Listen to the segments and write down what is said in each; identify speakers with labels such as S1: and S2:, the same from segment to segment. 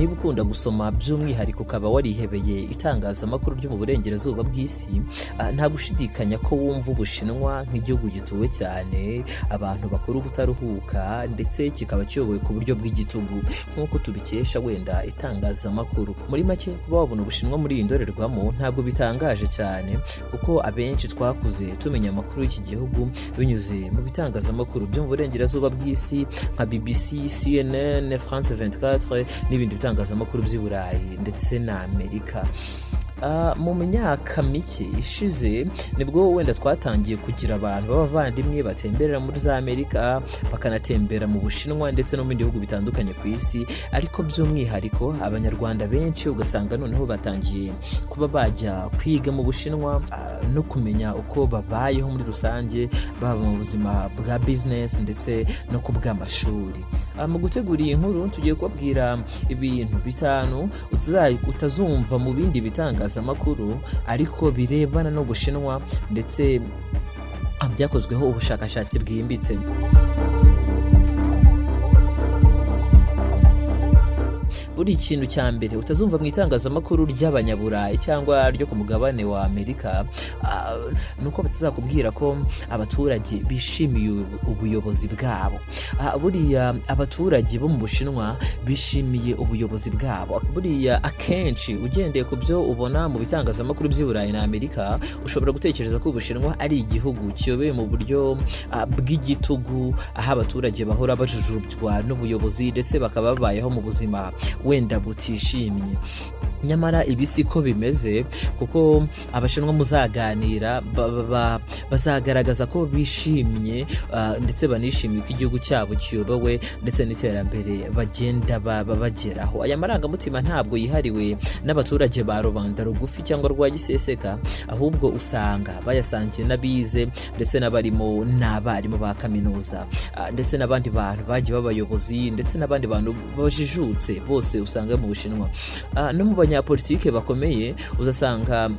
S1: niba ukunda gusoma by'umwihariko ukaba warihebeye itangazamakuru ryo mu burengerazuba bw'isi, nta gushidikanya ko wumva Ubushinwa nk'igihugu gituwe cyane, abantu bakora ubutaruhuka ndetse kikaba kiyobowe ku buryo bw'igitugu nk'uko tubikesha wenda itangazamakuru. Muri make kuba wabona Ubushinwa muri iyi ndorerwamo ntabwo bitangaje cyane, kuko abenshi twakuze tumenya amakuru y'iki gihugu binyuze mu bitangazamakuru byo mu burengerazuba bw'isi nka BBC, CNN, France 24 n'ibindi bitangazamakuru by'i Burayi ndetse na Amerika. Mu myaka mike ishize nibwo wenda twatangiye kugira abantu b'abavandimwe batemberera muri za Amerika, bakanatembera mu Bushinwa ndetse no mu bindi bihugu bitandukanye ku isi, ariko by'umwihariko abanyarwanda benshi ugasanga noneho batangiye kuba bajya kwiga mu Bushinwa no kumenya uko babayeho muri rusange, baba mu buzima bwa business ndetse no ku bw'amashuri. Mu gutegura iyi nkuru tugiye kubabwira ibintu 5 utazumva mu bindi bitangazamakuru ariko birebana no Bushinwa ndetse byakozweho ubushakashatsi bwimbitse. Buri ikintu cya mbere utazumva mu itangazamakuru ry'abanyaburayi cyangwa ryo ku mugabane wa Amerika, nuko batazakubwira ko abaturage bishimiye ubuyobozi bwabo. Buriya abaturage bo mu Bushinwa bishimiye ubuyobozi bwabo. Buriya akenshi ugendeye ku byo ubona mu bitangazamakuru by'i Burayi na Amerika, ushobora gutekereza ko Ubushinwa ari igihugu kiyoboye mu buryo bw'igitugu, aho abaturage bahora bajujubywa n'ubuyobozi ndetse bakaba babayeho mu buzima wenda butishimye. Nyamara ibi siko bimeze, kuko Abashinwa muzaganira bazagaragaza ko bishimye ndetse banishimiye ko igihugu cyabo kiyobowe ndetse n'iterambere bagenda bageraho. Aya marangamutima ntabwo yihariwe n'abaturage ba rubanda rugufi cyangwa rwa giseseka, ahubwo usanga bayasangiye n'abize ndetse n'abarimo n'abarimu ba kaminuza ndetse n'abandi bantu bagiye b'abayobozi ndetse n'abandi bantu bajijutse, bose usanga mu Bushinwa. No mu banyapolitike bakomeye uzasanga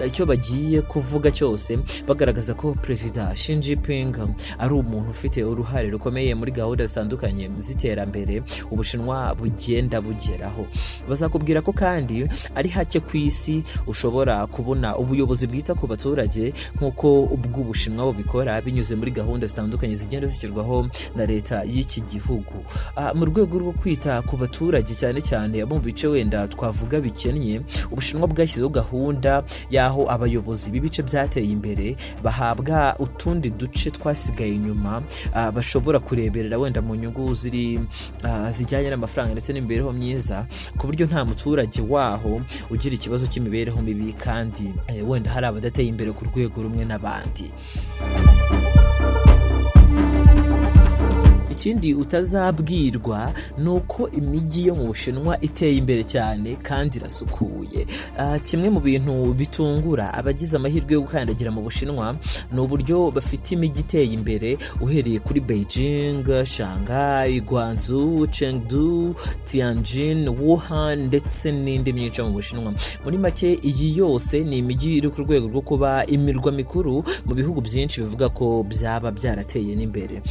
S1: icyo bagiye kuvuga cyose bagaragaza ko Perezida Xi Jinping ari umuntu ufite uruhare rukomeye muri gahunda zitandukanye z'iterambere Ubushinwa bugenda bugeraho. Bazakubwira ko kandi ari hake ku isi ushobora kubona ubuyobozi bwita ku baturage nk'uko ubw'Ubushinwa bubikora binyuze muri gahunda zitandukanye zigenda zishyirwaho na leta y'iki gihugu. Mu rwego rwo kwita ku baturage cyane cyane abo mu bice wenda twavuga bikennye, Ubushinwa bwashyizeho gahunda y'aho abayobozi b'ibice byateye imbere bahabwa utundi duce twasigaye inyuma, bashobora kureberera wenda mu nyungu zijyanye n'amafaranga ndetse n'imibereho myiza, ku buryo nta muturage waho ugira ikibazo cy'imibereho mibi kandi wenda hari abadateye imbere ku rwego rumwe n'abandi. Ikindi utazabwirwa nuko imijyi yo mu Bushinwa iteye imbere cyane kandi irasukuye. Kimwe mu bintu bitungura abagize amahirwe yo gukandagira mu Bushinwa ni uburyo bafite imijyi iteye imbere, uhereye kuri Beijing, Shanghai, Guangzhou, Chengdu, Tianjin, Wuhan ndetse n'indi myinshi mu Bushinwa. Muri make iyi yose ni imijyi iri ku rwego rwo kuba imirwa mikuru mu bihugu byinshi bivuga ko byaba byarateye n'imbere.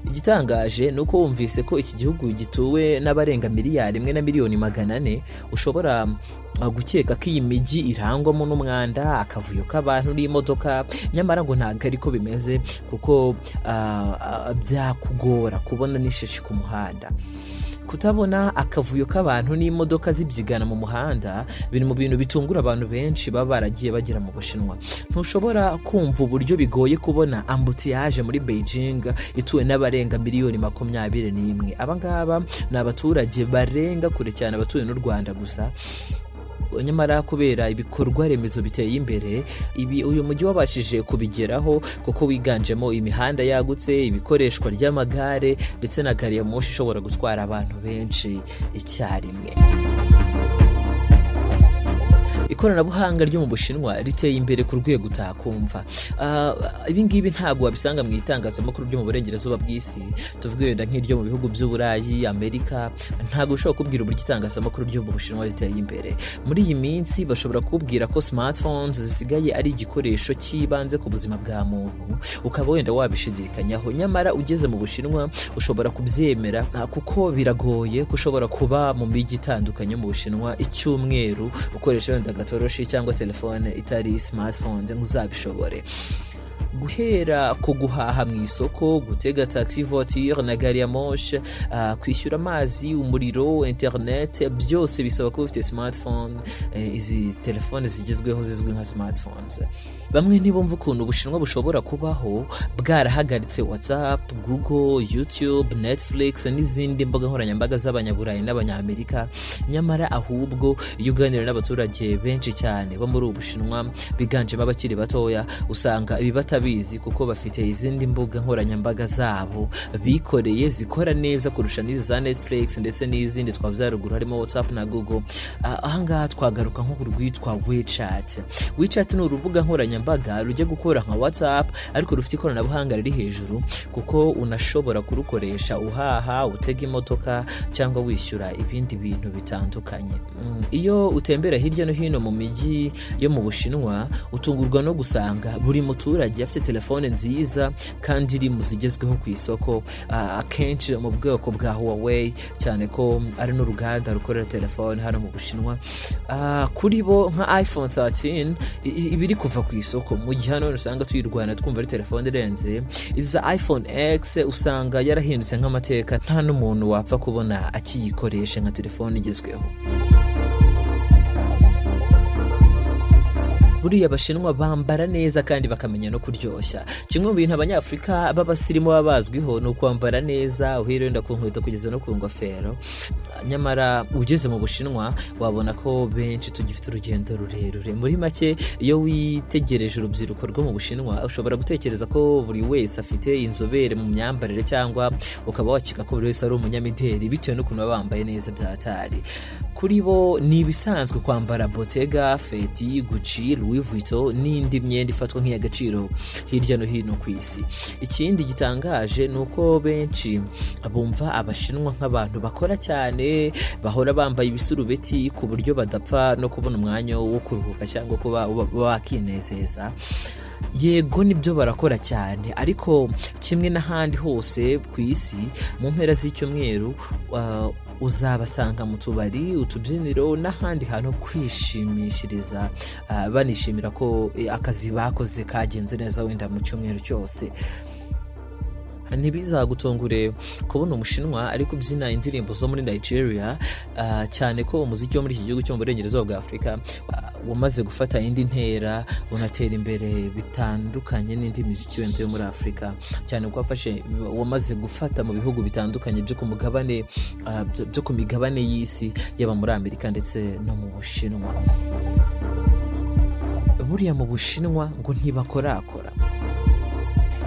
S1: Igitangaje nuko wumvise ko iki gihugu gituwe n'abarenga miliyari 1 na miliyoni 400, ushobora gukeka ko iyi mijyi irangwamo n'umwanda, akavuyo k'abantu n'imodoka. Nyamara ngo ntabwo ariko bimeze, kuko byakugora kubona n'ishashi ku muhanda. Kutabona akavuyo k'abantu n'imodoka zibyigana mu muhanda biri mu bintu bitungura abantu benshi baba baragiye bagera mu Bushinwa. Ntushobora kumva uburyo bigoye kubona ambutiyaje muri Beijing ituwe n'abarenga miliyoni 21. Abangaba ni abaturage barenga kure cyane abatuye n'u Rwanda gusa. Nyamara kubera ibikorwa remezo biteye imbere, uyu mujyi wabashije kubigeraho kuko wiganjemo imihanda yagutse, ibikoreshwa ry'amagare ndetse na gari ya moshi ishobora gutwara abantu benshi icyarimwe. Ikoranabuhanga ryo mu Bushinwa riteye imbere ku rwego utakumva. Ibi ngibi ntabwo wabisanga mu itangazamakuru ryo mu burengerazuba bw'isi, tuvuge wenda nk'iryo mu bihugu by'Uburayi, Amerika. Ntabwo ushobora kubwira uburyo itangazamakuru ryo mu Bushinwa riteye imbere. Muri iyi minsi bashobora kubwira ko smartphones zisigaye ari igikoresho cy'ibanze ku buzima bwa muntu, ukaba wenda wabishidikanyaho. Nyamara ugeze mu Bushinwa ushobora kubyemera, kuko biragoye kushobora kuba mu mijyi itandukanye mu Bushinwa icyumweru ukoresha wenda agatoroshi cyangwa telefone itari smartphones nk'uzabishobore. Guhera ku guhaha mu isoko, gutega taxi voiture na gari ya moshi, kwishyura amazi, umuriro, internet, byose bisaba kuba ufite smartphone. Izi telefone zigezweho zizwi nka smartphones. Bamwe ntibumva ukuntu Ubushinwa bushobora kubaho bwarahagaritse WhatsApp, Google, YouTube, Netflix n'izindi mbuga nkoranyambaga z'abanyaburayi n'abanyamerika. Nyamara ahubwo iyo uganira n'abaturage benshi cyane bo muri Ubushinwa biganjemo abakiri batoya, usanga ibi batabizi kuko bafite izindi mbuga nkoranyambaga zabo bikoreye zikora neza kurusha n'izi za Netflix ndetse n'izindi twavuze ruguru harimo WhatsApp na Google. Ahangaha twagaruka nko kurwitwa WeChat. WeChat ni urubuga nkoranyambaga rujya gukora nka WhatsApp ariko rufite ikoranabuhanga riri hejuru, kuko unashobora kurukoresha uhaha, utega imodoka cyangwa wishyura ibindi bintu bitandukanye. Iyo utembera hirya no hino mu mijyi yo mu Bushinwa utungurwa no gusanga buri muturage afite telefone nziza kandi iri mu zigezweho ku isoko, akenshi mu bwoko bwa Huawei, cyane ko ari n'uruganda rukorera telefone hano mu Bushinwa. Kuri bo nka iPhone 13 ibiri kuva ku isoko, mu gihe hano usanga tuyirwana twumva ari telefone irenze. Iza iPhone X usanga yarahindutse nk'amateka, nta n'umuntu wapfa kubona akiyikoresha nka telefone igezweho. Buriya Abashinwa bambara neza kandi bakamenya no kuryoshya. Kimwe mu bintu Abanyafurika b'abasirimu baba bazwiho ni ukwambara neza, uherenda ku nkweto kugeza no ku ngofero. Nyamara ugeze mu Bushinwa wabona ko benshi tugifite urugendo rurerure. Muri make, iyo witegereje urubyiruko rwo mu Bushinwa ushobora gutekereza ko buri wese afite inzobere mu myambarire, cyangwa ukaba wakeka ko buri wese ari umunyamideli bitewe n'ukuntu baba bambaye neza byatari. Kuri bo ni ibisanzwe kwambara Bottega, Fendi, Gucci, Louis Vuitton n'indi myenda ifatwa nk'iy'agaciro hirya no hino ku isi. Ikindi gitangaje ni uko benshi bumva Abashinwa nk'abantu bakora cyane, bahora bambaye ibisurubeti ku buryo badapfa no kubona umwanya wo kuruhuka cyangwa kuba bakinezeza. Yego nibyo barakora cyane, ariko kimwe n'ahandi hose ku isi mu mpera z'icyumweru uzabasanga mu tubari, utubyiniro n'ahandi hantu kwishimishiriza, banishimira ko akazi bakoze kagenze neza wenda mu cyumweru cyose. Ntibizagutungure kubona Umushinwa ari kubyina indirimbo zo muri Nigeria, cyane ko umuziki wo muri iki gihugu cyo mu burengerazuba bwa Afurika wamaze gufata indi ntera, unatera imbere bitandukanye n'indi miziki wenda yo muri Afurika, cyane ko wamaze gufata mu bihugu bitandukanye byo ku migabane y'isi, yaba muri Amerika ndetse no mu Bushinwa. Buriya mu Bushinwa ngo ntibakorakora.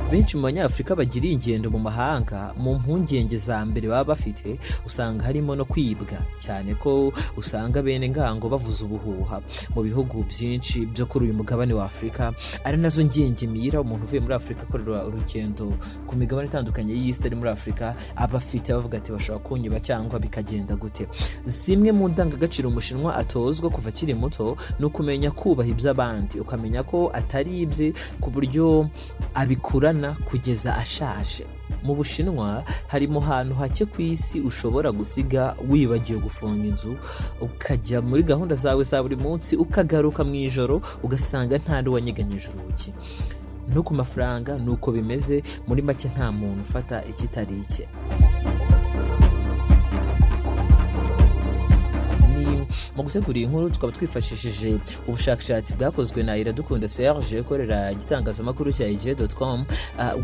S1: Benshi mu Banyafurika bagiriye ingendo mu mahanga, mu mpungenge za mbere baba bafite usanga harimo no kwibwa, cyane ko usanga bene ngango bavuza ubuhuha mu bihugu byinshi byo kuri uyu mugabane wa Afurika, ari nazo ngingimira umuntu uvuye muri Afurika akorera urugendo ku migabane itandukanye y'isi ari muri Afurika abafite bavuga ati bashobora kunyiba cyangwa bikagenda gute. Zimwe mu ndangagaciro Umushinwa atozwa kuva akiri muto ni ukumenya kubaha iby'abandi, ukamenya ko atari ibye, ku buryo abikurana kugeza ashaje. Mu Bushinwa harimo hantu hake ku isi ushobora gusiga wibagiwe gufunga inzu, ukajya muri gahunda zawe za buri munsi, ukagaruka mu ijoro ugasanga nta n'uwanyeganyije urugi. No ku mafaranga nuko bimeze. Muri make nta muntu ufata ikitari icye. Mu gutegura inkuru tukaba twifashishije ubushakashatsi bwakozwe na Iradukunda Serge ukorera igitangazamakuru cya igihe.com,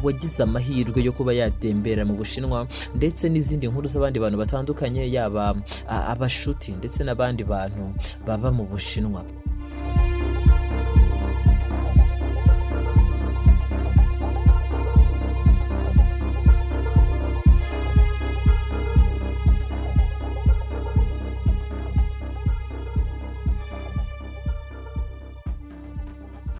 S1: wagize amahirwe yo kuba yatembera mu Bushinwa, ndetse n'izindi nkuru z'abandi bantu batandukanye, yaba abashuti ndetse n'abandi bantu baba mu Bushinwa.